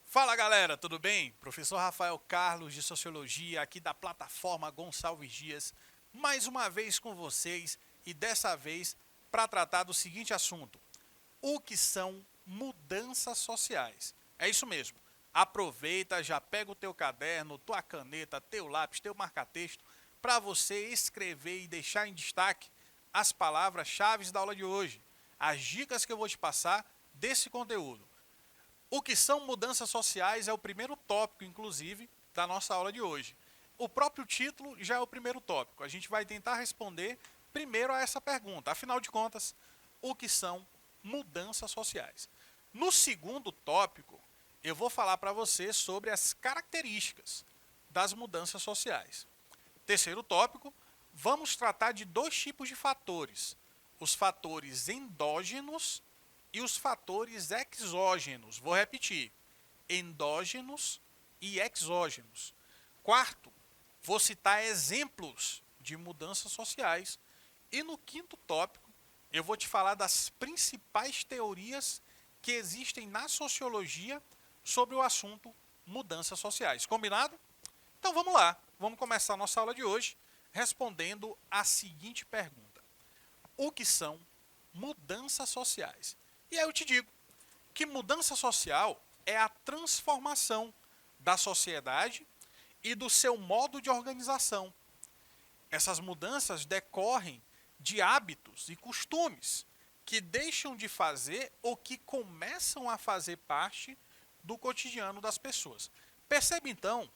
Fala galera, tudo bem? Professor Rafael Carlos de Sociologia aqui da plataforma Gonçalves Dias, mais uma vez com vocês e dessa vez para tratar do seguinte assunto: o que são mudanças sociais? É isso mesmo. Aproveita, já pega o teu caderno, tua caneta, teu lápis, teu marca-texto para você escrever e deixar em destaque as palavras-chave da aula de hoje, as dicas que eu vou te passar desse conteúdo. O que são mudanças sociais é o primeiro tópico, inclusive, da nossa aula de hoje. O próprio título já é o primeiro tópico. A gente vai tentar responder primeiro a essa pergunta. Afinal de contas, o que são mudanças sociais? No segundo tópico, eu vou falar para você sobre as características das mudanças sociais. Terceiro tópico, vamos tratar de dois tipos de fatores: os fatores endógenos e os fatores exógenos. Vou repetir: endógenos e exógenos. Quarto, vou citar exemplos de mudanças sociais. E no quinto tópico, eu vou te falar das principais teorias que existem na sociologia sobre o assunto mudanças sociais. Combinado? Então vamos lá. Vamos começar a nossa aula de hoje respondendo a seguinte pergunta: o que são mudanças sociais? E aí eu te digo que mudança social é a transformação da sociedade e do seu modo de organização. Essas mudanças decorrem de hábitos e costumes que deixam de fazer ou que começam a fazer parte do cotidiano das pessoas. Percebe então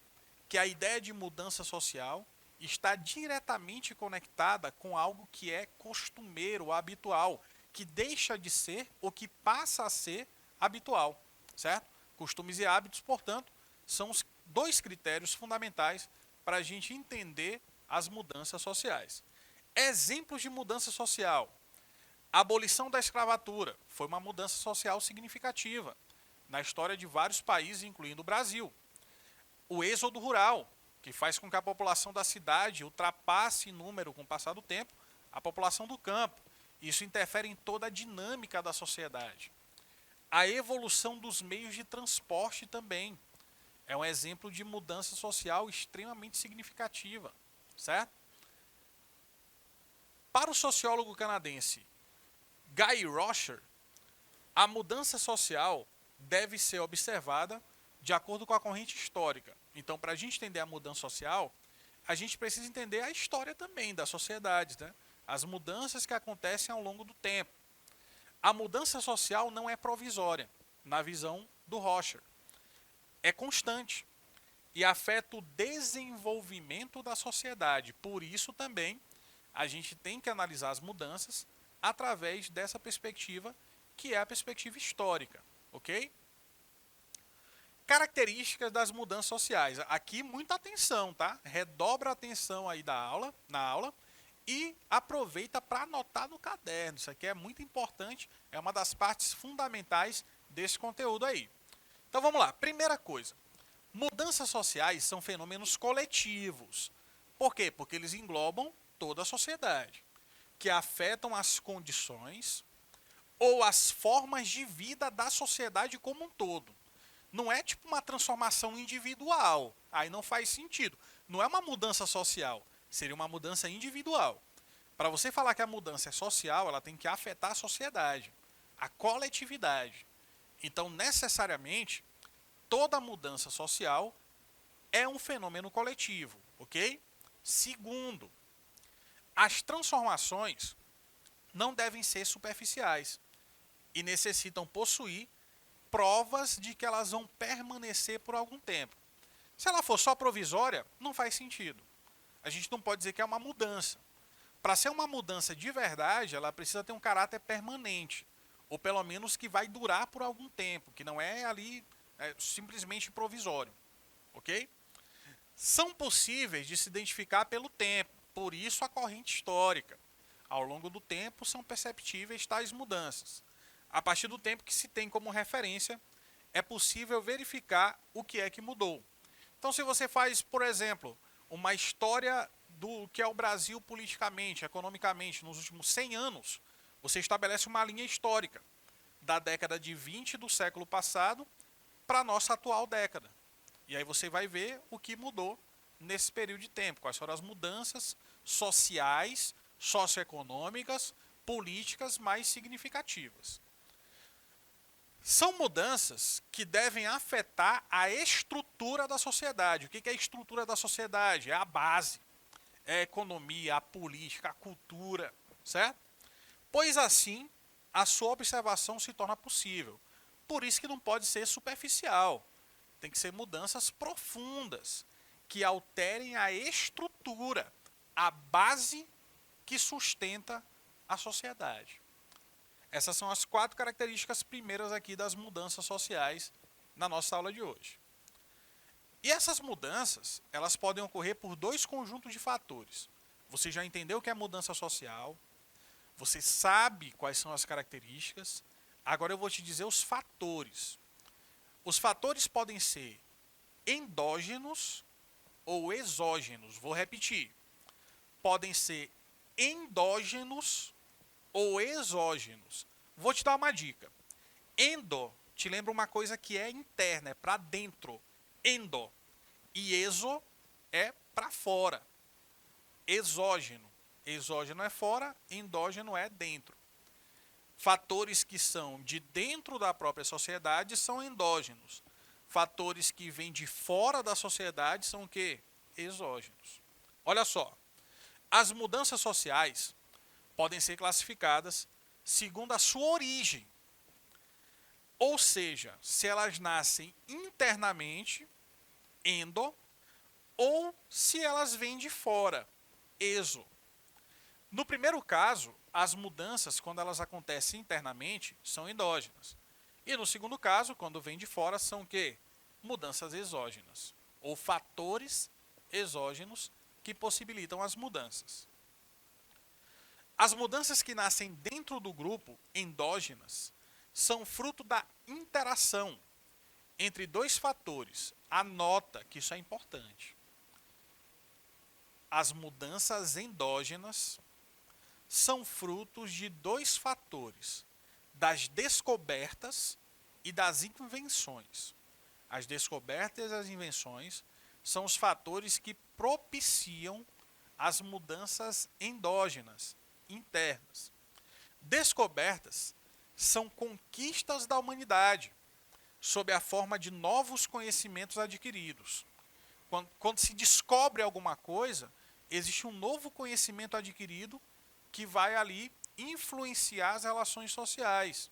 que a ideia de mudança social está diretamente conectada com algo que é costumeiro, habitual, que deixa de ser ou que passa a ser habitual, certo? Costumes e hábitos, portanto, são os dois critérios fundamentais para a gente entender as mudanças sociais. Exemplos de mudança social: a abolição da escravatura foi uma mudança social significativa na história de vários países, incluindo o Brasil. O êxodo rural, que faz com que a população da cidade ultrapasse em número, com o passar do tempo, a população do campo. Isso interfere em toda a dinâmica da sociedade. A evolução dos meios de transporte também é um exemplo de mudança social extremamente significativa, certo? Para o sociólogo canadense Guy Rocher, a mudança social deve ser observada de acordo com a corrente histórica. Então, para a gente entender a mudança social, a gente precisa entender a história também das sociedades, né? As mudanças que acontecem ao longo do tempo. A mudança social não é provisória, na visão do Rocher. É constante e afeta o desenvolvimento da sociedade. Por isso também a gente tem que analisar as mudanças através dessa perspectiva, que é a perspectiva histórica, ok? Características das mudanças sociais. Aqui muita atenção, tá? Redobra a atenção aí na aula e aproveita para anotar no caderno. Isso aqui é muito importante, é uma das partes fundamentais desse conteúdo aí. Então vamos lá. Primeira coisa: mudanças sociais são fenômenos coletivos. Por quê? Porque eles englobam toda a sociedade, que afetam as condições ou as formas de vida da sociedade como um todo. Não é tipo uma transformação individual, aí não faz sentido. Não é uma mudança social, seria uma mudança individual. Para você falar que a mudança é social, ela tem que afetar a sociedade, a coletividade. Então, necessariamente, toda mudança social é um fenômeno coletivo, ok? Segundo, as transformações não devem ser superficiais e necessitam possuir provas de que elas vão permanecer por algum tempo. Se ela for só provisória, não faz sentido. A gente não pode dizer que é uma mudança. Para ser uma mudança de verdade, ela precisa ter um caráter permanente, ou pelo menos que vai durar por algum tempo, que não é ali simplesmente provisório, ok? São possíveis de se identificar pelo tempo, por isso a corrente histórica. Ao longo do tempo são perceptíveis tais mudanças. A partir do tempo que se tem como referência, é possível verificar o que é que mudou. Então, se você faz, por exemplo, uma história do que é o Brasil politicamente, economicamente, nos últimos 100 anos, você estabelece uma linha histórica da década de 20 do século passado para a nossa atual década. E aí você vai ver o que mudou nesse período de tempo, quais foram as mudanças sociais, socioeconômicas, políticas mais significativas. São mudanças que devem afetar a estrutura da sociedade. O que é a estrutura da sociedade? É a base, é a economia, a política, a cultura, certo? Pois assim, a sua observação se torna possível. Por isso que não pode ser superficial. Tem que ser mudanças profundas, que alterem a estrutura, a base que sustenta a sociedade. Essas são as 4 características primeiras aqui das mudanças sociais na nossa aula de hoje. E essas mudanças, elas podem ocorrer por 2 conjuntos de fatores. Você já entendeu o que é mudança social, você sabe quais são as características, agora eu vou te dizer os fatores. Os fatores podem ser endógenos ou exógenos. Vou repetir. Podem ser endógenos ou exógenos. Vou te dar uma dica. Endo te lembra uma coisa que é interna, é para dentro. Endo. E exo é para fora. Exógeno. Exógeno é fora, endógeno é dentro. Fatores que são de dentro da própria sociedade são endógenos. Fatores que vêm de fora da sociedade são o quê? Exógenos. Olha só. As mudanças sociais podem ser classificadas segundo a sua origem. Ou seja, se elas nascem internamente, endo, ou se elas vêm de fora, exo. No primeiro caso, as mudanças, quando elas acontecem internamente, são endógenas. E no segundo caso, quando vêm de fora, são o quê? Mudanças exógenas, ou fatores exógenos que possibilitam as mudanças. As mudanças que nascem dentro do grupo, endógenas, são fruto da interação entre 2 fatores. Anota que isso é importante. As mudanças endógenas são frutos de 2 fatores, das descobertas e das invenções. As descobertas e as invenções são os fatores que propiciam as mudanças endógenas, internas. Descobertas são conquistas da humanidade, sob a forma de novos conhecimentos adquiridos. Quando se descobre alguma coisa, existe um novo conhecimento adquirido que vai ali influenciar as relações sociais,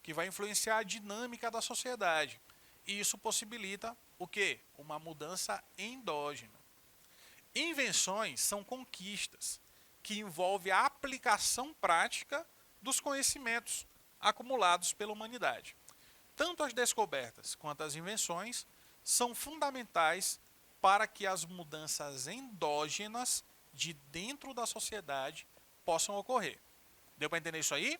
que vai influenciar a dinâmica da sociedade. E isso possibilita o quê? Uma mudança endógena. Invenções são conquistas que envolvem a aplicação prática dos conhecimentos acumulados pela humanidade. Tanto as descobertas quanto as invenções são fundamentais para que as mudanças endógenas de dentro da sociedade possam ocorrer. Deu para entender isso aí?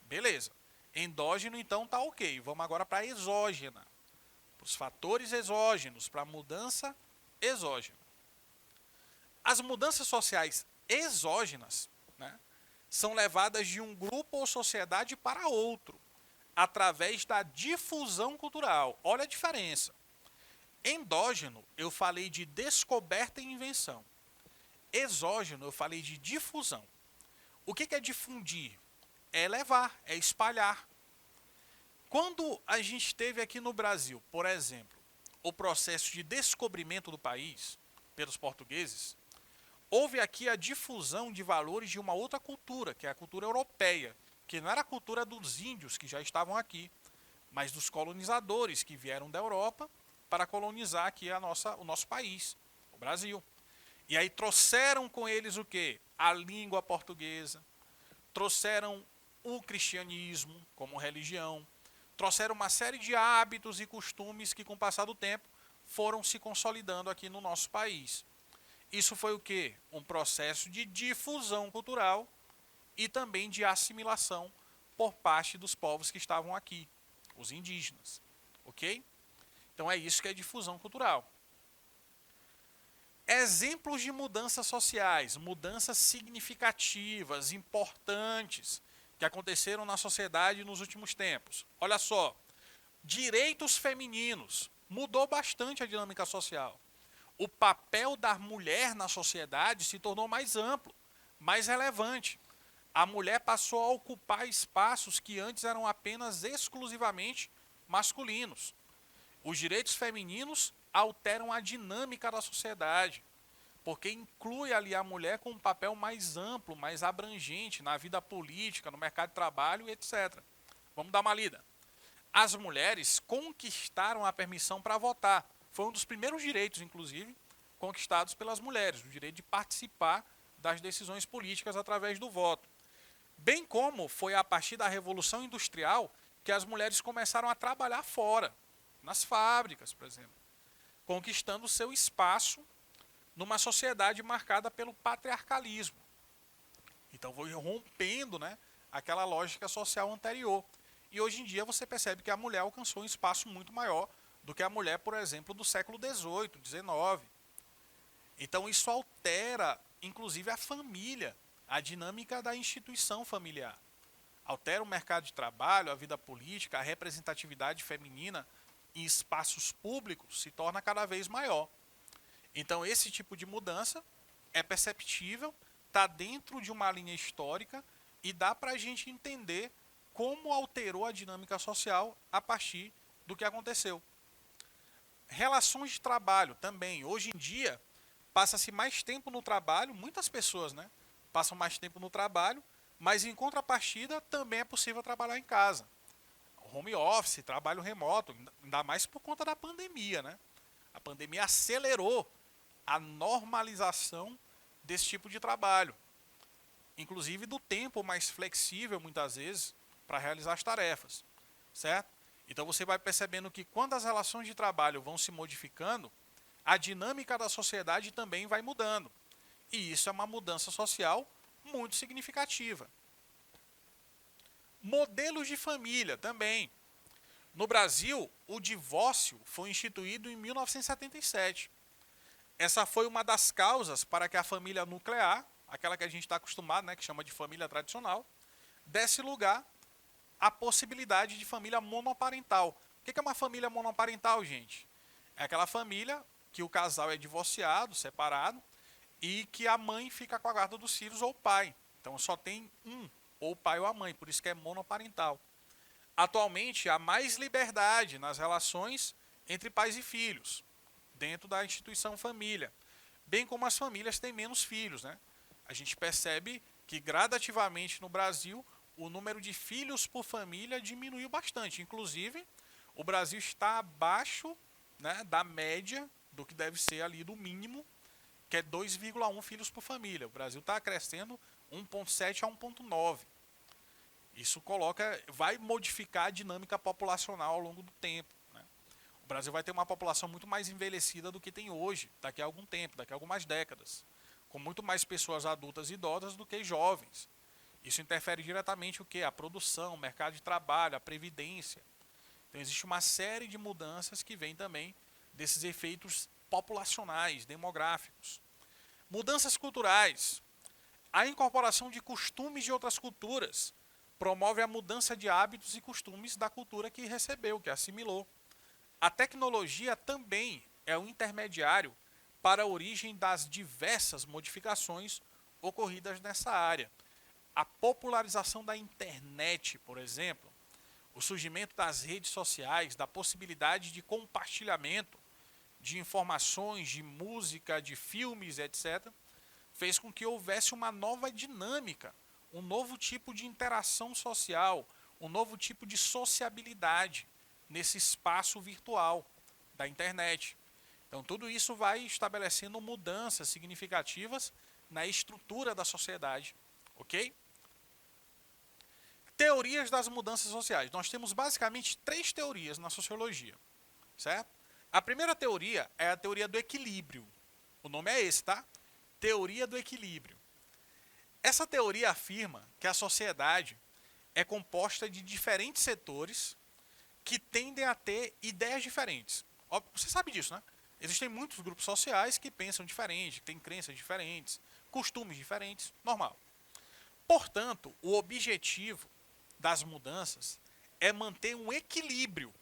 Beleza. Endógeno, então, tá ok. Vamos agora para a exógena. Os fatores exógenos, para a mudança exógena. As mudanças sociais exógenas, né, são levadas de um grupo ou sociedade para outro, através da difusão cultural. Olha a diferença. Endógeno, eu falei de descoberta e invenção. Exógeno, eu falei de difusão. O que é difundir? É levar, é espalhar. Quando a gente teve aqui no Brasil, por exemplo, o processo de descobrimento do país pelos portugueses, houve aqui a difusão de valores de uma outra cultura, que é a cultura europeia, que não era a cultura dos índios que já estavam aqui, mas dos colonizadores que vieram da Europa para colonizar aqui o nosso país, o Brasil. E aí trouxeram com eles o quê? A língua portuguesa, trouxeram o cristianismo como religião, trouxeram uma série de hábitos e costumes que, com o passar do tempo, foram se consolidando aqui no nosso país. Isso foi o quê? Um processo de difusão cultural e também de assimilação por parte dos povos que estavam aqui, os indígenas. Ok? Então é isso que é difusão cultural. Exemplos de mudanças sociais, mudanças significativas, importantes, que aconteceram na sociedade nos últimos tempos. Olha só, direitos femininos, mudou bastante a dinâmica social. O papel da mulher na sociedade se tornou mais amplo, mais relevante. A mulher passou a ocupar espaços que antes eram apenas exclusivamente masculinos. Os direitos femininos alteram a dinâmica da sociedade, porque inclui ali a mulher com um papel mais amplo, mais abrangente na vida política, no mercado de trabalho, etc. Vamos dar uma lida. As mulheres conquistaram a permissão para votar. Foi um dos primeiros direitos, inclusive, conquistados pelas mulheres, o direito de participar das decisões políticas através do voto. Bem como foi a partir da Revolução Industrial que as mulheres começaram a trabalhar fora, nas fábricas, por exemplo, conquistando seu espaço numa sociedade marcada pelo patriarcalismo. Então, foi rompendo, né, aquela lógica social anterior. E hoje em dia você percebe que a mulher alcançou um espaço muito maior do que a mulher, por exemplo, do século XVIII, XIX. Então isso altera, inclusive, a família, a dinâmica da instituição familiar. Altera o mercado de trabalho, a vida política, a representatividade feminina em espaços públicos se torna cada vez maior. Então esse tipo de mudança é perceptível, está dentro de uma linha histórica e dá para a gente entender como alterou a dinâmica social a partir do que aconteceu. Relações de trabalho também. Hoje em dia, passa-se mais tempo no trabalho, muitas pessoas, né, passam mais tempo no trabalho, mas em contrapartida também é possível trabalhar em casa. Home office, trabalho remoto, ainda mais por conta da pandemia, né? A pandemia acelerou a normalização desse tipo de trabalho, inclusive do tempo mais flexível, muitas vezes, para realizar as tarefas, certo? Então você vai percebendo que quando as relações de trabalho vão se modificando, a dinâmica da sociedade também vai mudando. E isso é uma mudança social muito significativa. Modelos de família também. No Brasil, o divórcio foi instituído em 1977. Essa foi uma das causas para que a família nuclear, aquela que a gente está acostumado, né, que chama de família tradicional, desse lugar à possibilidade de família monoparental. O que é uma família monoparental, gente? É aquela família que o casal é divorciado, separado, e que a mãe fica com a guarda dos filhos ou o pai. Então só tem um, ou o pai ou a mãe, por isso que é monoparental. Atualmente há mais liberdade nas relações entre pais e filhos, dentro da instituição família, bem como as famílias têm menos filhos, né? A gente percebe que gradativamente no Brasil o número de filhos por família diminuiu bastante. Inclusive, o Brasil está abaixo, né, da média do que deve ser ali do mínimo, que é 2,1 filhos por família. O Brasil está crescendo 1,7 a 1,9. Isso vai modificar a dinâmica populacional ao longo do tempo, né? O Brasil vai ter uma população muito mais envelhecida do que tem hoje, daqui a algum tempo, daqui a algumas décadas, com muito mais pessoas adultas e idosas do que jovens. Isso interfere diretamente o quê? A produção, o mercado de trabalho, a previdência. Então existe uma série de mudanças que vêm também desses efeitos populacionais, demográficos. Mudanças culturais. A incorporação de costumes de outras culturas promove a mudança de hábitos e costumes da cultura que recebeu, que assimilou. A tecnologia também é um intermediário para a origem das diversas modificações ocorridas nessa área. A popularização da internet, por exemplo, o surgimento das redes sociais, da possibilidade de compartilhamento de informações, de música, de filmes, etc., fez com que houvesse uma nova dinâmica, um novo tipo de interação social, um novo tipo de sociabilidade nesse espaço virtual da internet. Então tudo isso vai estabelecendo mudanças significativas na estrutura da sociedade, ok? Teorias das mudanças sociais. Nós temos basicamente 3 teorias na sociologia, certo? A primeira teoria é a teoria do equilíbrio. O nome é esse, tá? Teoria do equilíbrio. Essa teoria afirma que a sociedade é composta de diferentes setores que tendem a ter ideias diferentes. Você sabe disso, né? Existem muitos grupos sociais que pensam diferente, que têm crenças diferentes, costumes diferentes, normal. Portanto, o objetivo das mudanças é manter um equilíbrio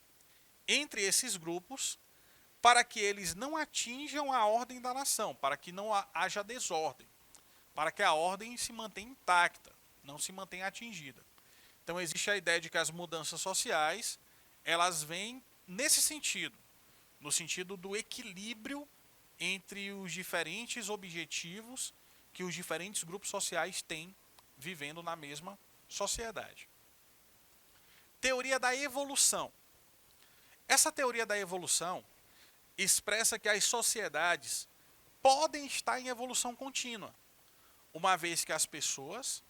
entre esses grupos para que eles não atinjam a ordem da nação, para que não haja desordem, para que a ordem se mantenha intacta, não se mantenha atingida. Então existe a ideia de que as mudanças sociais, elas vêm nesse sentido, no sentido do equilíbrio entre os diferentes objetivos que os diferentes grupos sociais têm vivendo na mesma sociedade. Teoria da evolução. Essa teoria da evolução expressa que as sociedades podem estar em evolução contínua, uma vez que as pessoas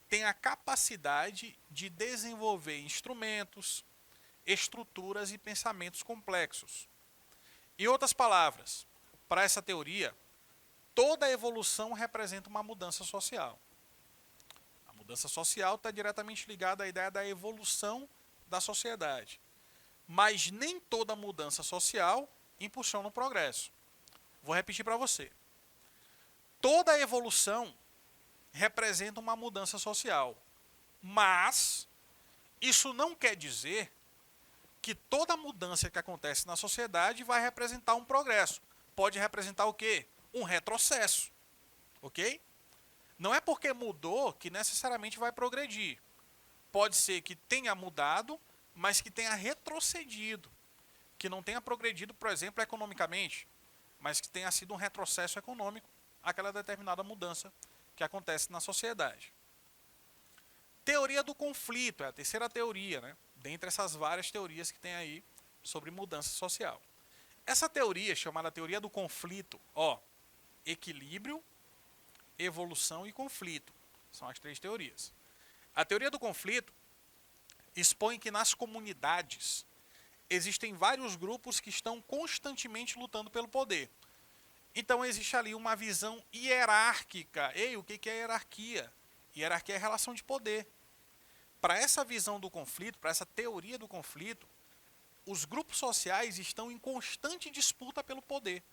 têm a capacidade de desenvolver instrumentos, estruturas e pensamentos complexos. Em outras palavras, para essa teoria, toda evolução representa uma mudança social. A mudança social está diretamente ligada à ideia da evolução da sociedade. Mas nem toda mudança social impulsiona o progresso. Vou repetir para você. Toda evolução representa uma mudança social. Mas isso não quer dizer que toda mudança que acontece na sociedade vai representar um progresso. Pode representar o quê? Um retrocesso. Ok? Não é porque mudou que necessariamente vai progredir. Pode ser que tenha mudado, mas que tenha retrocedido. Que não tenha progredido, por exemplo, economicamente, mas que tenha sido um retrocesso econômico aquela determinada mudança que acontece na sociedade. Teoria do conflito é a terceira teoria, né? Dentre essas várias teorias que tem aí sobre mudança social. Essa teoria, chamada teoria do conflito, equilíbrio, evolução e conflito, são as três teorias. A teoria do conflito expõe que nas comunidades existem vários grupos que estão constantemente lutando pelo poder. Então existe ali uma visão hierárquica. Ei, o que é hierarquia? Hierarquia é relação de poder. Para essa visão do conflito, para essa teoria do conflito, os grupos sociais estão em constante disputa pelo poder.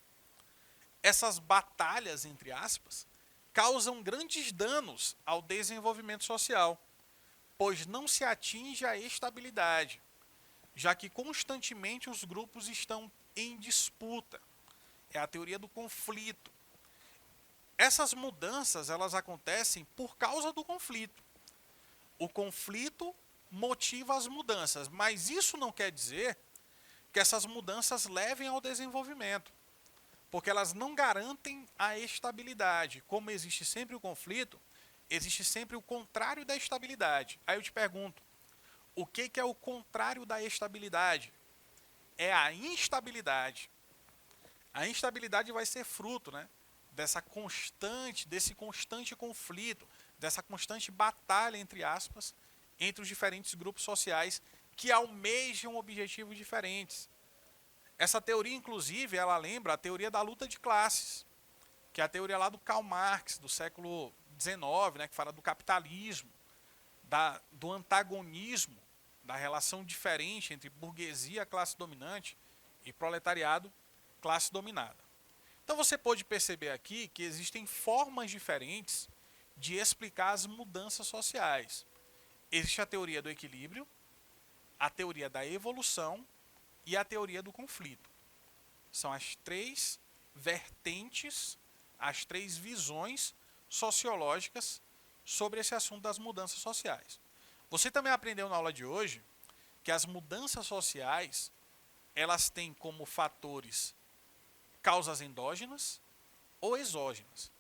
Essas batalhas, entre aspas, causam grandes danos ao desenvolvimento social, pois não se atinge a estabilidade, já que constantemente os grupos estão em disputa. É a teoria do conflito. Essas mudanças, elas acontecem por causa do conflito. O conflito motiva as mudanças, mas isso não quer dizer que essas mudanças levem ao desenvolvimento, porque elas não garantem a estabilidade. Como existe sempre o conflito, existe sempre o contrário da estabilidade. Aí eu te pergunto, o que é o contrário da estabilidade? É a instabilidade. A instabilidade vai ser fruto, né, desse constante conflito, dessa constante batalha, entre aspas, entre os diferentes grupos sociais que almejam objetivos diferentes. Essa teoria, inclusive, ela lembra a teoria da luta de classes, que é a teoria lá do Karl Marx, do século XIX, né, que fala do capitalismo, do antagonismo, da relação diferente entre burguesia, classe dominante, e proletariado, classe dominada. Então você pode perceber aqui que existem formas diferentes de explicar as mudanças sociais. Existe a teoria do equilíbrio, a teoria da evolução e a teoria do conflito. São as três vertentes, as três visões sociológicas sobre esse assunto das mudanças sociais. Você também aprendeu na aula de hoje que as mudanças sociais, elas têm como fatores causas endógenas ou exógenas.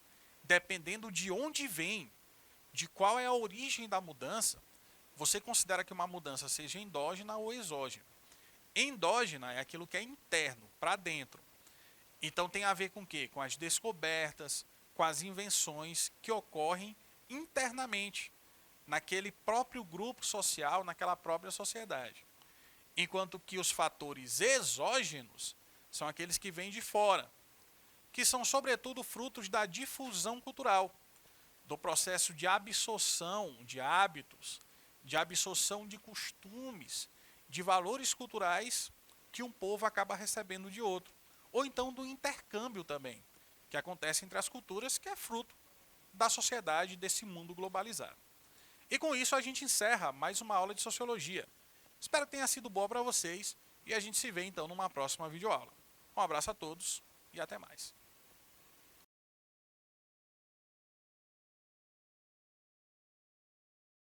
Dependendo de onde vem, de qual é a origem da mudança, você considera que uma mudança seja endógena ou exógena. Endógena é aquilo que é interno, para dentro. Então tem a ver com o quê? Com as descobertas, com as invenções que ocorrem internamente, naquele próprio grupo social, naquela própria sociedade. Enquanto que os fatores exógenos são aqueles que vêm de fora, que são sobretudo frutos da difusão cultural, do processo de absorção de hábitos, de absorção de costumes, de valores culturais que um povo acaba recebendo de outro. ou então do intercâmbio também, que acontece entre as culturas, que é fruto da sociedade, desse mundo globalizado. E com isso a gente encerra mais uma aula de Sociologia. Espero que tenha sido boa para vocês e a gente se vê então numa próxima videoaula. Um abraço a todos e até mais.